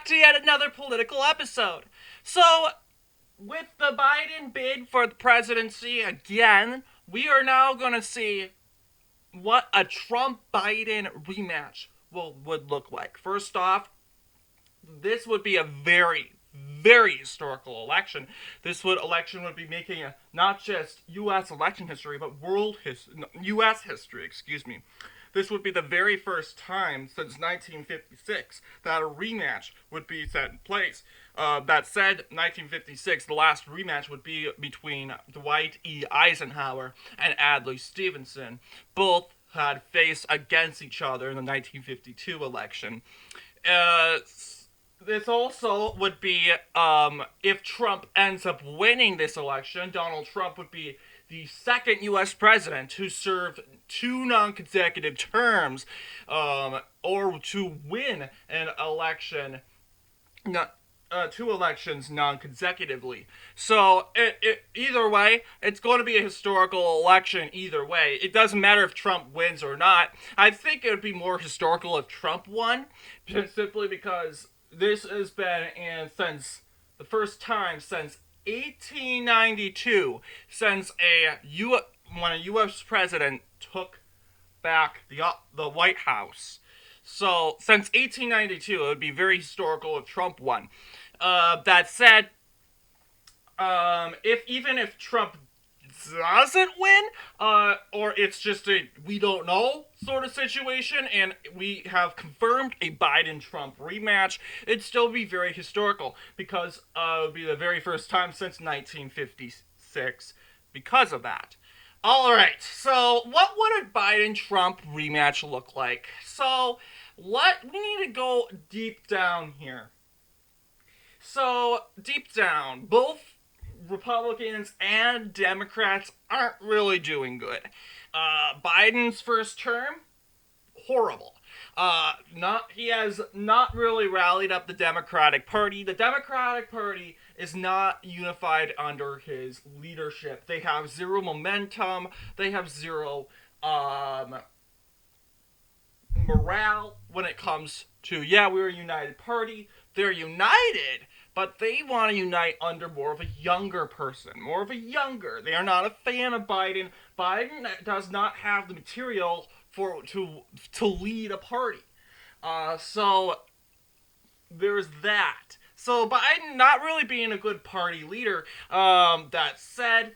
to yet another political episode. So, with the Biden bid for the presidency again, we are now going to see what a Trump-Biden rematch would look like. First off, this would be a very historical election. Election would be making not just U.S. election history, but U.S. history. Excuse me. This would be the very first time since 1956 that a rematch would be set in place. That said, 1956, the last rematch would be between Dwight E. Eisenhower and Adlai Stevenson. Both had faced against each other in the 1952 election. Uh, this also would be, if Trump ends up winning this election, Donald Trump would be the second U.S. president who served two non-consecutive terms, or to win an election, two elections non-consecutively. So, either way, it's going to be a historical election either way. It doesn't matter if Trump wins or not. I think it would be more historical if Trump won, simply because this has been since the first time since 1892 since when a U.S. president took back the White House. So since 1892, it would be very historical if Trump won. That said, if Trump doesn't win, or it's just a we don't know sort of situation, and we have confirmed a Biden-Trump rematch, it'd still be very historical because it would be the very first time since 1956 because of that. Alright, so what would a Biden-Trump rematch look like? So, we need to go deep down here. So, deep down, both Republicans and Democrats aren't really doing good. Biden's first term, horrible. He has not really rallied up the Democratic Party. The Democratic Party is not unified under his leadership. They have zero momentum. They have zero morale when it comes to, we're a united party. They're united, but they want to unite under more of a younger person. They are not a fan of Biden. Biden does not have the material to lead a party. So there's that. So Biden not really being a good party leader. That said,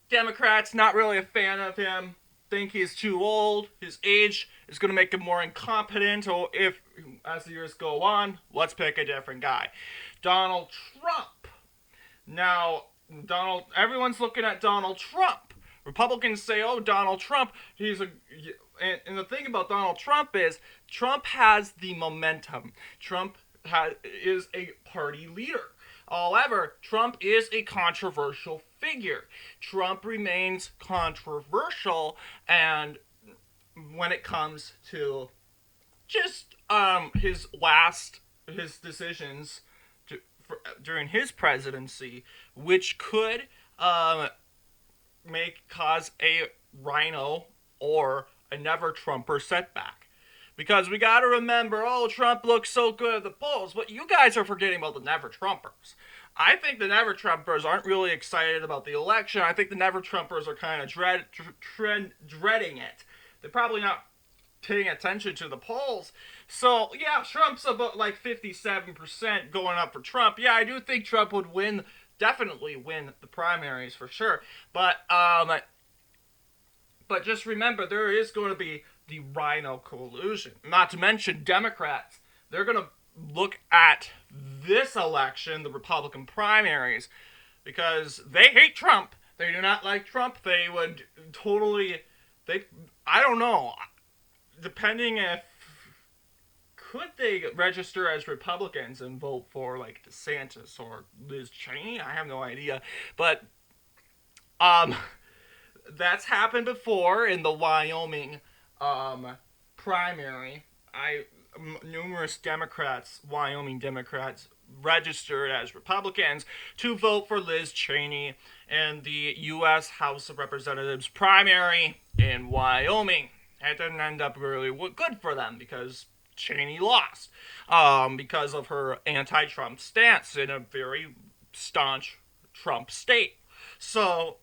Democrats not really a fan of him. Think he's too old. His age is going to make him more incompetent. Or if, as the years go on, let's pick a different guy. Donald Trump. Now, everyone's looking at Donald Trump. Republicans say, oh, Donald Trump, and the thing about Donald Trump is, Trump has the momentum. Trump is a party leader. However, Trump is a controversial figure. Trump remains controversial, and when it comes to just his decisions during his presidency, which could cause a rhino or a never Trumper setback. Because we gotta remember, Trump looks so good at the polls, but you guys are forgetting about the Never Trumpers. I think the Never Trumpers aren't really excited about the election. I think the Never Trumpers are kind of dreading it. They're probably not paying attention to the polls. So, Trump's about like 57% going up for Trump. Yeah, I do think Trump would definitely win the primaries for sure. But just remember, there is going to be the Rhino collusion. Not to mention Democrats. They're going to look at this election, the Republican primaries, because they hate Trump. They do not like Trump. They would I don't know. Depending if, could they register as Republicans and vote for, like, DeSantis or Liz Cheney? I have no idea. But, that's happened before in the Wyoming primary. Numerous Wyoming Democrats, registered as Republicans to vote for Liz Cheney in the U.S. House of Representatives primary in Wyoming. It didn't end up really good for them because Cheney lost because of her anti-Trump stance in a very staunch Trump state. So,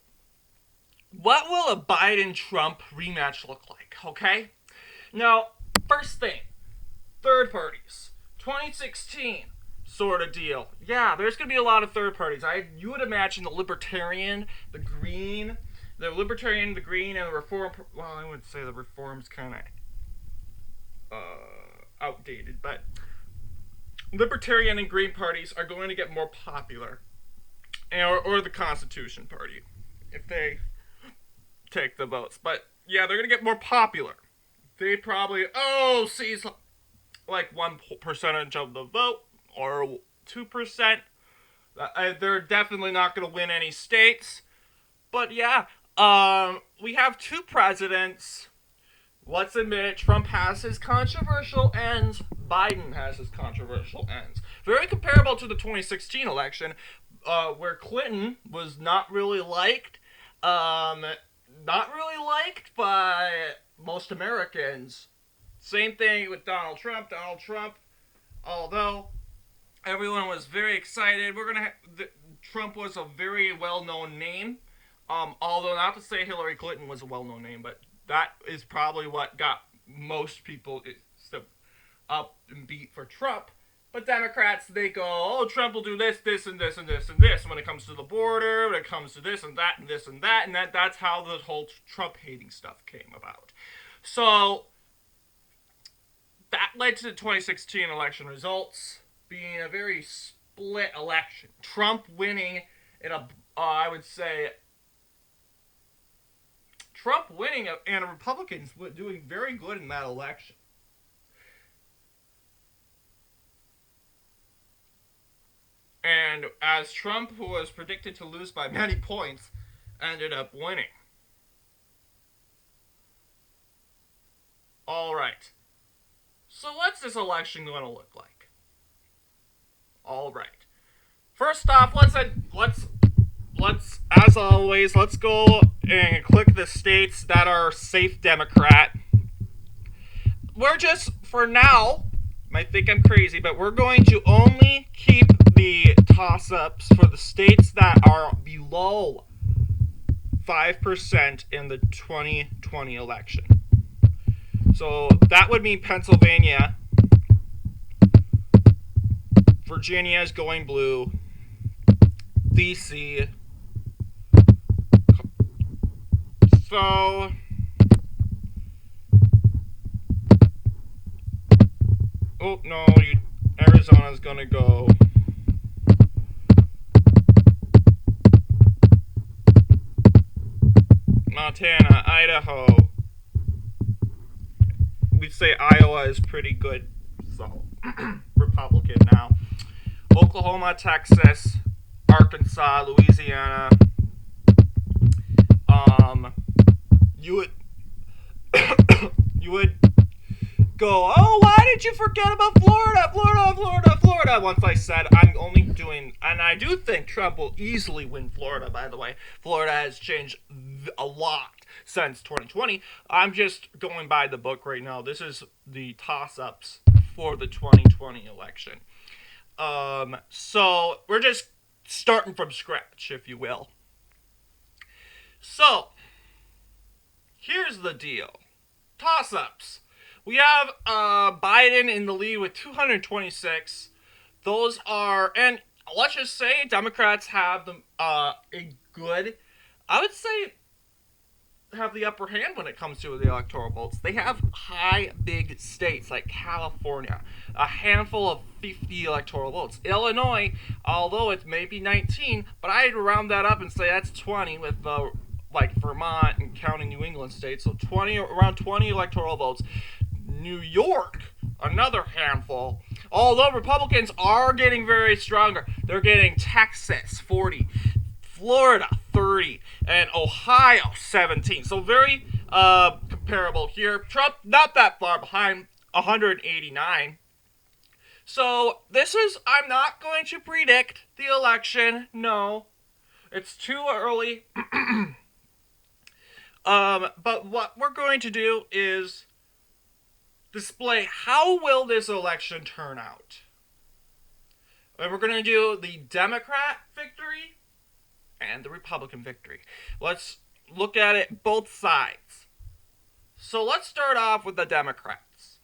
what will a Biden-Trump rematch look like? Okay, now first thing, third parties, 2016 sort of deal. Yeah, there's going to be a lot of third parties. You would imagine the Libertarian, the Green, the Green, and the Reform. Well, I would say the Reform's kind of outdated, but Libertarian and Green parties are going to get more popular, or the Constitution Party, if they take the votes. But yeah, they're going to get more popular. They probably seize like 1% of the vote or 2%. They're definitely not going to win any states. But yeah, we have two presidents. Let's admit it, Trump has his controversial ends, Biden has his controversial ends. Very comparable to the 2016 election, where Clinton was not really liked. Not really liked by most Americans. Same thing with Donald Trump. Although everyone was very excited, Trump was a very well-known name. Although not to say Hillary Clinton was a well-known name, but that is probably what got most people up and beat for Trump. But Democrats, they go, oh, Trump will do this, this, and this, and this, and this when it comes to the border, when it comes to this and that, and this and that, and that's how the whole Trump-hating stuff came about. So, that led to the 2016 election results being a very split election. Trump winning I would say, Trump winning and Republicans doing very good in that election. And as Trump, who was predicted to lose by many points, ended up winning. Alright. So what's this election going to look like? Alright. First off, let's as always, let's go and click the states that are safe Democrat. We're just, for now, might think I'm crazy, but we're going to only keep the toss-ups for the states that are below 5% in the 2020 election. So that would mean Pennsylvania, Virginia is going blue, DC. So oh no, Arizona's gonna go. Montana, Idaho. We'd say Iowa is pretty good, so Republican now. Oklahoma, Texas, Arkansas, Louisiana. You would go, oh, why did you forget about Florida? Once I said I'm only doing, and I do think Trump will easily win Florida, by the way. Florida has changed a lot since 2020. I'm just going by the book right now. This is the toss-ups for the 2020 election. So we're just starting from scratch, if you will. So, here's the deal. Toss-ups. We have Biden in the lead with 226. Those are, and let's just say Democrats have a good, I would say, have the upper hand when it comes to the electoral votes. They have big states like California, a handful of 50 electoral votes. Illinois, although it may be 19, but I'd round that up and say that's 20 with like Vermont and counting New England states, so around 20 electoral votes. New York, another handful. Although Republicans are getting very stronger, they're getting Texas 40, Florida 30, and Ohio 17. So very comparable here. Trump not that far behind, 189. So I'm not going to predict the election. No, it's too early. But what we're going to do is display how will this election turn out. And we're going to do the Democrat victory and the Republican victory. Let's look at it both sides. So let's start off with the Democrats.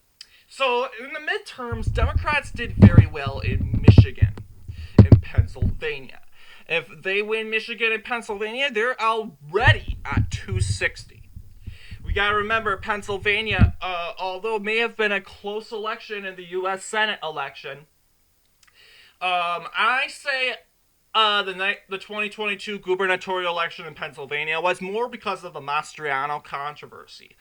So in the midterms, Democrats did very well in Michigan and Pennsylvania. If they win Michigan and Pennsylvania, they're already at 260. We gotta remember Pennsylvania, although it may have been a close election in the U.S. Senate election, I say the 2022 gubernatorial election in Pennsylvania was more because of the Mastriano controversy.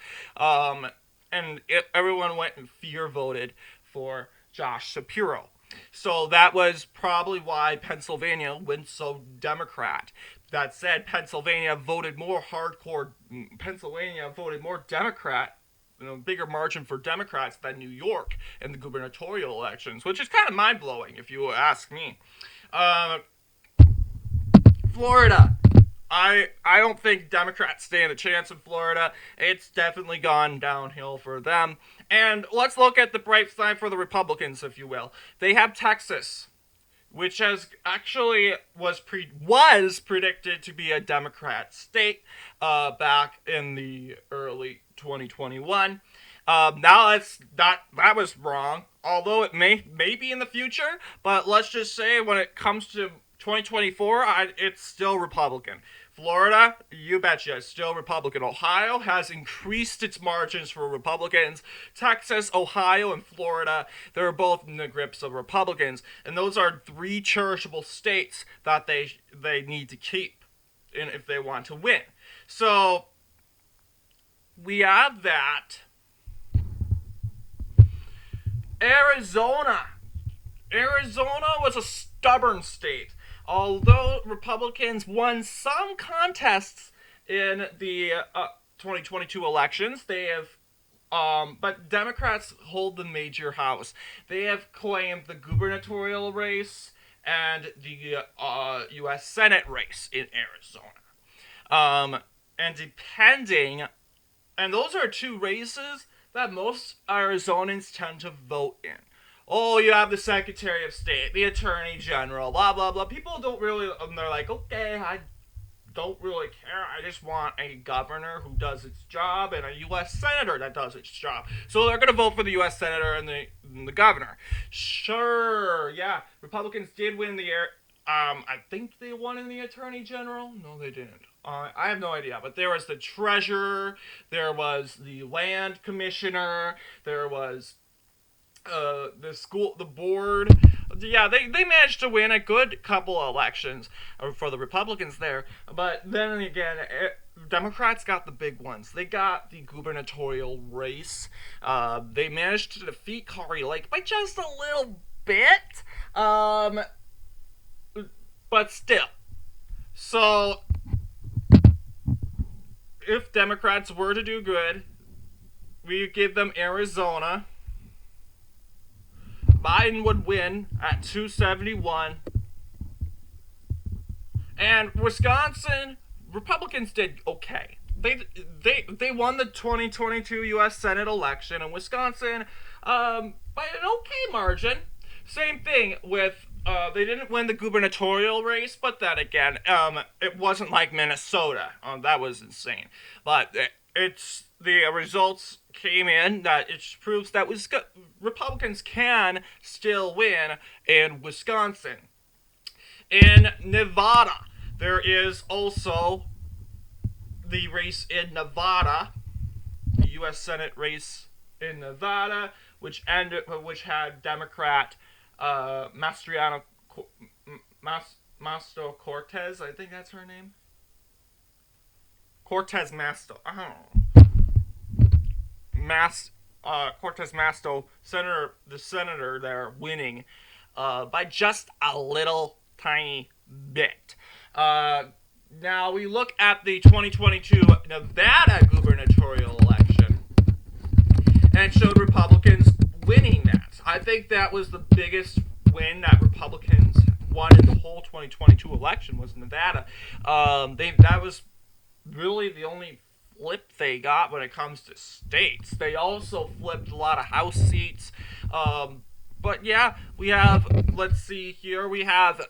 Everyone went and fear voted for Josh Shapiro. So that was probably why Pennsylvania went so Democrat. That said, Pennsylvania voted more Democrat, bigger margin for Democrats than New York in the gubernatorial elections, which is kind of mind-blowing if you ask me. Florida. I don't think Democrats stand a chance in Florida. It's definitely gone downhill for them. And let's look at the bright side for the Republicans, if you will. They have Texas, which has actually was predicted to be a Democrat state back in the early 2021. Now that was wrong, although it may be in the future. But let's just say when it comes to 2024, it's still Republican. Florida, you betcha, is still Republican. Ohio has increased its margins for Republicans. Texas, Ohio, and Florida, they're both in the grips of Republicans. And those are three cherishable states that they need to keep if they want to win. So, we have that. Arizona was a stubborn state. Although Republicans won some contests in the 2022 elections, they have, but Democrats hold the major house. They have claimed the gubernatorial race and the U.S. Senate race in Arizona. And those are two races that most Arizonans tend to vote in. Oh, you have the Secretary of State, the Attorney General, blah, blah, blah. People don't really, they're like, okay, I don't really care. I just want a governor who does its job and a U.S. Senator that does its job. So they're going to vote for the U.S. Senator and the governor. Sure, yeah, Republicans did win the I think they won in the Attorney General. No, they didn't. I have no idea. But there was the treasurer, there was the land commissioner, there was the board. Yeah, they managed to win a good couple of elections for the Republicans there. But then again, Democrats got the big ones. They got the gubernatorial race. They managed to defeat Kari Lake by just a little bit. But still. So, if Democrats were to do good, we give them Arizona. Biden would win at 271. And Wisconsin, Republicans did okay. They won the 2022 U.S. Senate election in Wisconsin by an okay margin. Same thing with, they didn't win the gubernatorial race, but then again, it wasn't like Minnesota. That was insane. But the results came in that it proves that Republicans can still win in Wisconsin. In Nevada, there is also the race in Nevada, the U.S. Senate race in Nevada, which had Democrat Mastriano Masto Cortez, I think that's her name. Cortez Masto. I don't know. Cortez Masto, the senator there, winning by just a little tiny bit. Now we look at the 2022 Nevada gubernatorial election, and it showed Republicans winning that. I think that was the biggest win that Republicans won in the whole 2022 election was Nevada. That was really the only flip they got when it comes to states. They also flipped a lot of House seats. But yeah, we have, let's see here, we have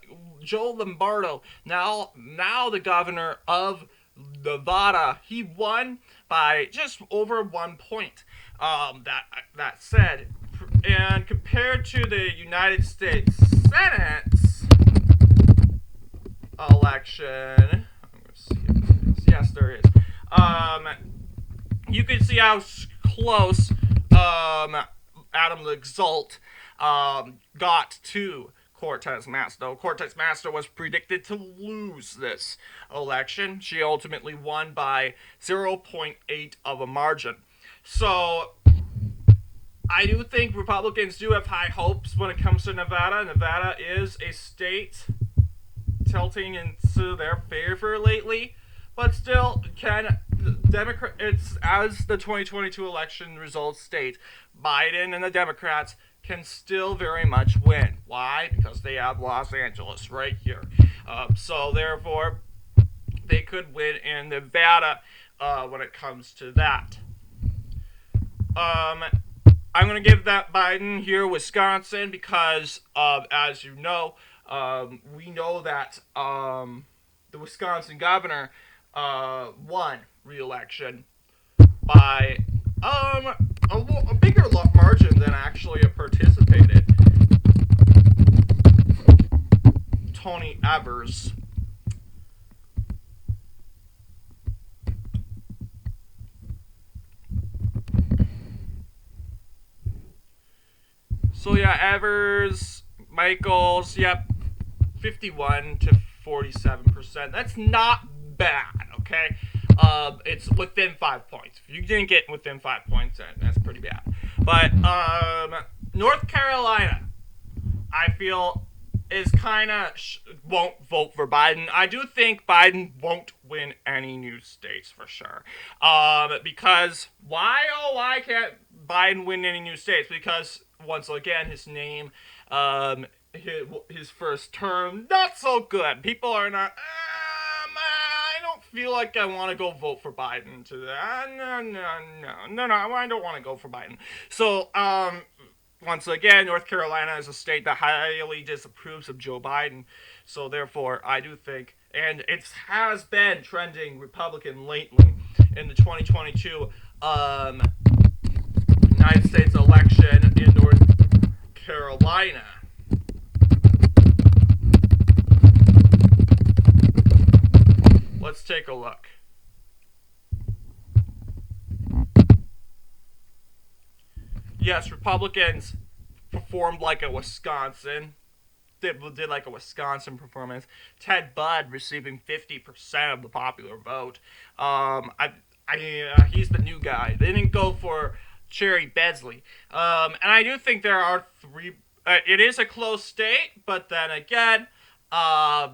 Joe Lombardo, now the governor of Nevada. He won by just over 1 point. That said, and compared to the United States Senate's election, I'm gonna see if there is. Yes, there is. You can see how close Adam the Exalt got to Cortez Masto. Cortez Masto was predicted to lose this election. She ultimately won by 0.8 of a margin. So I do think Republicans do have high hopes when it comes to Nevada. Nevada is a state tilting into their favor lately, but still, it's as the 2022 election results state, Biden and the Democrats can still very much win. Why? Because they have Los Angeles right here. So therefore, they could win in Nevada when it comes to that. I'm going to give that Biden here, Wisconsin, because as you know, we know that the Wisconsin governor won re-election by a bigger margin than actually participated. Tony Evers. So yeah, Evers, Michaels, yep, 51 to 47%. That's not bad, okay? It's within 5 points. If you didn't get within 5 points, then that's pretty bad. But North Carolina, I feel, is kind of won't vote for Biden. I do think Biden won't win any new states for sure. Because why can't Biden win any new states? Because once again, his name, his first term, not so good. People are not. I don't feel like I want to go vote for Biden today. No. I don't want to go for Biden. So, once again, North Carolina is a state that highly disapproves of Joe Biden. So, therefore, I do think, and it has been trending Republican lately in the 2022 United States election in North Carolina. Let's take a look. Yes, Republicans performed like a Wisconsin. Did like a Wisconsin performance. Ted Budd receiving 50% of the popular vote. He's the new guy. They didn't go for Cherry Besley. And I do think there are three. It is a close state, but then again,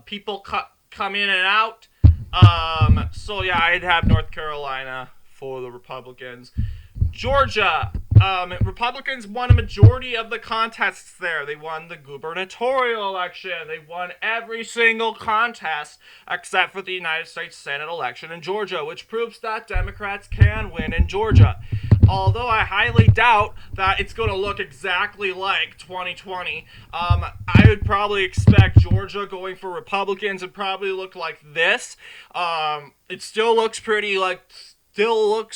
people come in and out. So yeah, I'd have North Carolina for the Republicans. Georgia, Republicans won a majority of the contests there. They won the gubernatorial election. They won every single contest except for the United States Senate election in Georgia, which proves that Democrats can win in Georgia. Although I highly doubt that it's going to look exactly like 2020. I would probably expect Georgia going for Republicans and probably look like this. It still looks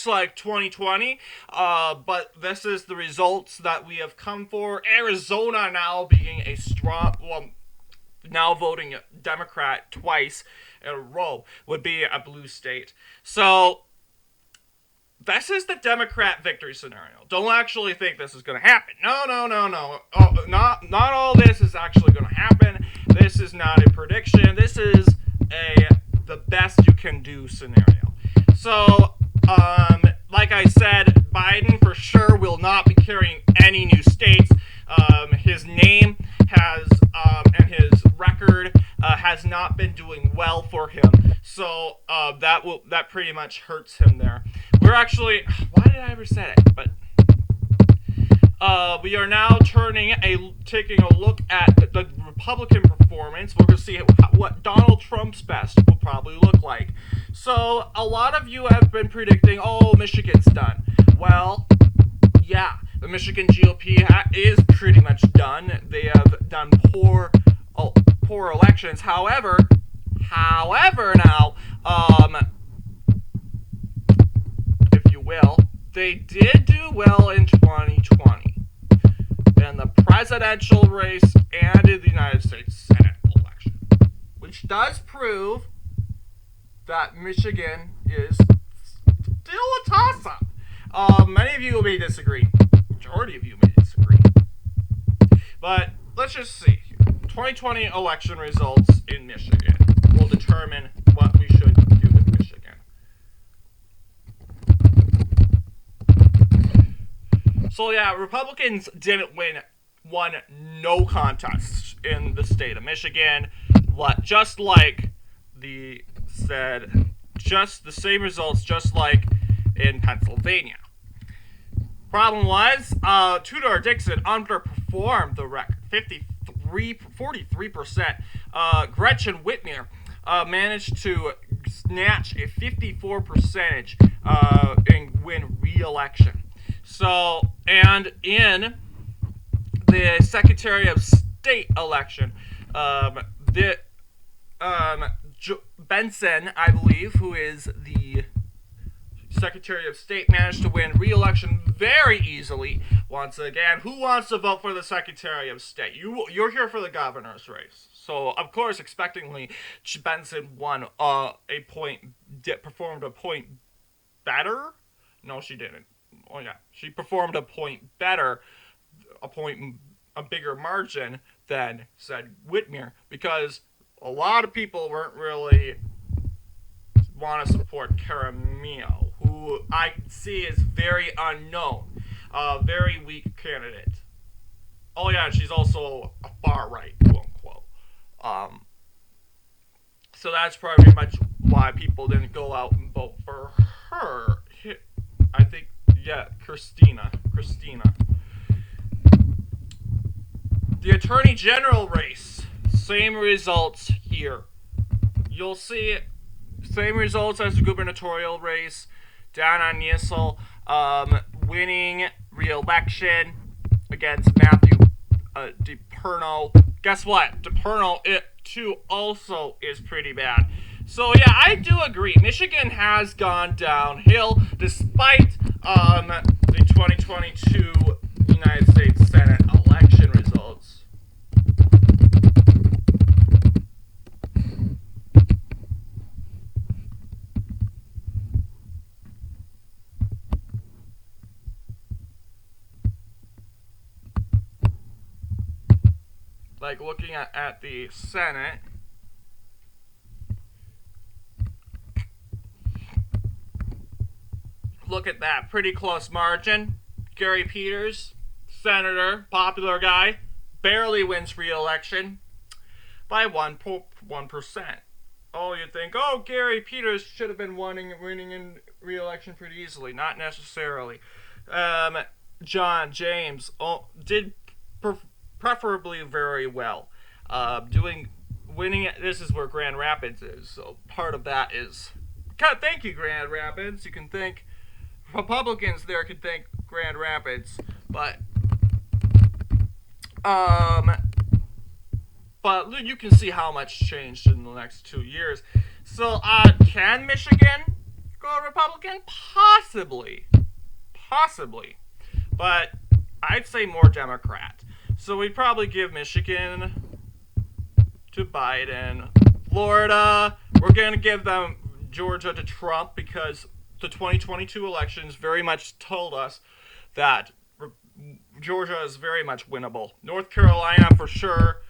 like 2020, but this is the results that we have come for. Arizona now being now voting Democrat twice in a row would be a blue state. So this is the Democrat victory scenario. Don't actually think this is going to happen. No. Oh, not all this is actually going to happen. This is not a prediction. This is the best you can do scenario. So, like I said, Biden for sure will not be carrying any new states. His name has and his record has not been doing well for him. So that pretty much hurts him there. We're actually, why did I ever say it? But we are now turning taking a look at the Republican performance, we're going to see what Donald Trump's best will probably look like. So, a lot of you have been predicting, oh, Michigan's done. Well, yeah, the Michigan GOP is pretty much done. They have done poor elections. However, now, if you will, they did do well in 2020 in the presidential race and in the United States Senate election, which does prove that Michigan is still a toss-up. Many of you may disagree. Majority of you may disagree. But let's just see. 2020 election results in Michigan will determine what we should do with Michigan. So yeah, Republicans didn't won no contests in the state of Michigan. Just like the same results, just like in Pennsylvania. Problem was, Tudor Dixon underperformed the record, 43%. Gretchen Whitmer managed to snatch a 54% and win re-election. So, and in the Secretary of State election, Benson, I believe, who is the Secretary of State, managed to win re-election very easily. Once again, who wants to vote for the Secretary of State? You're here for the governor's race. So, of course, expectingly, Benson performed a point better. No, she didn't. Oh yeah, she performed a bigger margin than said Whitmer, because a lot of people weren't really want to support Caramillo, who I see is very unknown, very weak candidate. Oh yeah, she's also a far right, quote unquote. So that's pretty much why people didn't go out and vote for her. I think, yeah, Christina. The Attorney General race, same results here. You'll see same results as the gubernatorial race. Donna Nissel winning re-election against Matthew DePerno. Guess what? DePerno, it too also is pretty bad. So yeah, I do agree. Michigan has gone downhill despite the 2022 United States Senate election results. Like looking at the Senate, look at that, pretty close margin. Gary Peters, senator, popular guy, barely wins re-election by 1%. Oh, you think, oh, Gary Peters should have been winning in re-election pretty easily. Not necessarily. John James did preferably very well. Winning it. This is where Grand Rapids is, so part of that is. Thank you, Grand Rapids. You can thank Republicans there. Could thank Grand Rapids, but you can see how much changed in the next 2 years. So, can Michigan go Republican? Possibly, but I'd say more Democrat. So we'd probably give Michigan to Biden. Florida, we're going to give them Georgia to Trump, because the 2022 elections very much told us that Georgia is very much winnable. North Carolina for sure.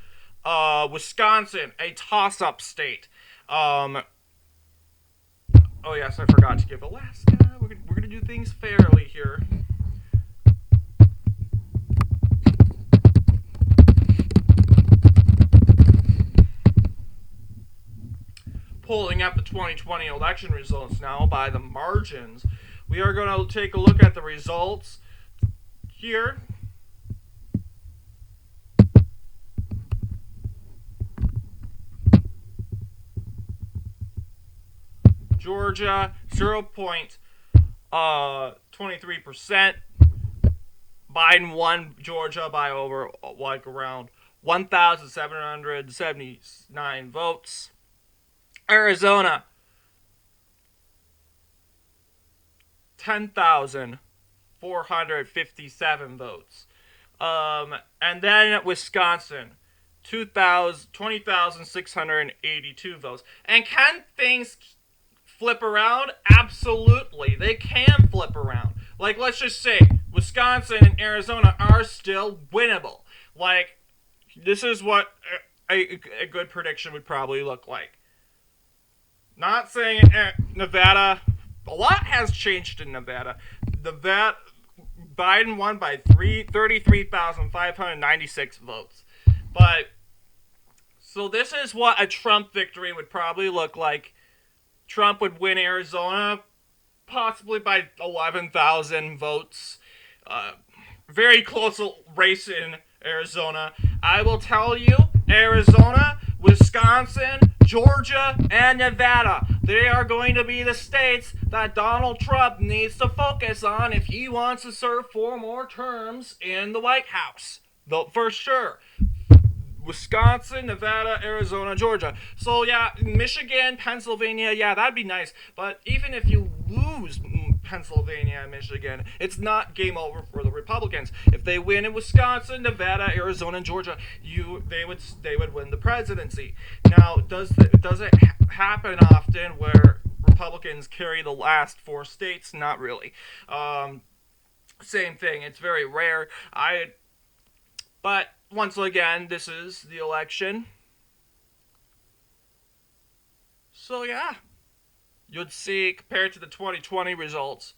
Wisconsin, a toss-up state. Oh yes, I forgot to give Alaska. We're going to do things fairly here. Pulling up the 2020 election results now by the margins. We are going to take a look at the results here. Georgia 0.23%. Biden won Georgia by over like around 1,779 votes. Arizona 10,457 votes. And then Wisconsin, 20,682 votes. And can things flip around? Absolutely. They can flip around. Like, let's just say Wisconsin and Arizona are still winnable. Like, this is what a good prediction would probably look like. Not saying Nevada. A lot has changed in Nevada. Biden won by 33,596 votes. But, so this is what a Trump victory would probably look like. Trump would win Arizona possibly by 11,000 votes. Very close race in Arizona. I will tell you, Arizona, Wisconsin, Georgia, and Nevada. They are going to be the states that Donald Trump needs to focus on if he wants to serve 4 more terms in the White House. Though, for sure. Wisconsin, Nevada, Arizona, Georgia. So yeah, Michigan, Pennsylvania, yeah, that'd be nice. But even if you lose Pennsylvania and Michigan, it's not game over for the Republicans. If they win in Wisconsin, Nevada, Arizona, and Georgia, they would win the presidency. Now, does it happen often where Republicans carry the last 4 states? Not really. Same thing. It's very rare. But once again, this is the election. So yeah, you'd see, compared to the 2020 results,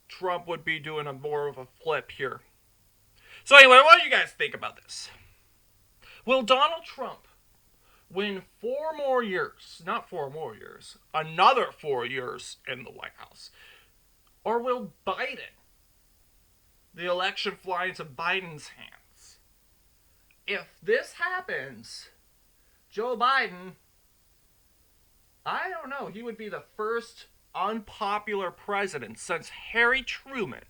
Trump would be doing more of a flip here. So anyway, what do you guys think about this? Will Donald Trump win 4 more years, not 4 more years, another 4 years in the White House? Or will Biden, the election fly into Biden's hands? If this happens, Joe Biden, I don't know, he would be the first unpopular president since Harry Truman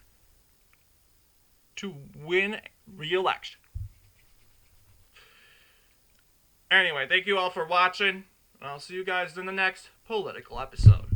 to win re-election. Anyway, thank you all for watching, and I'll see you guys in the next political episode.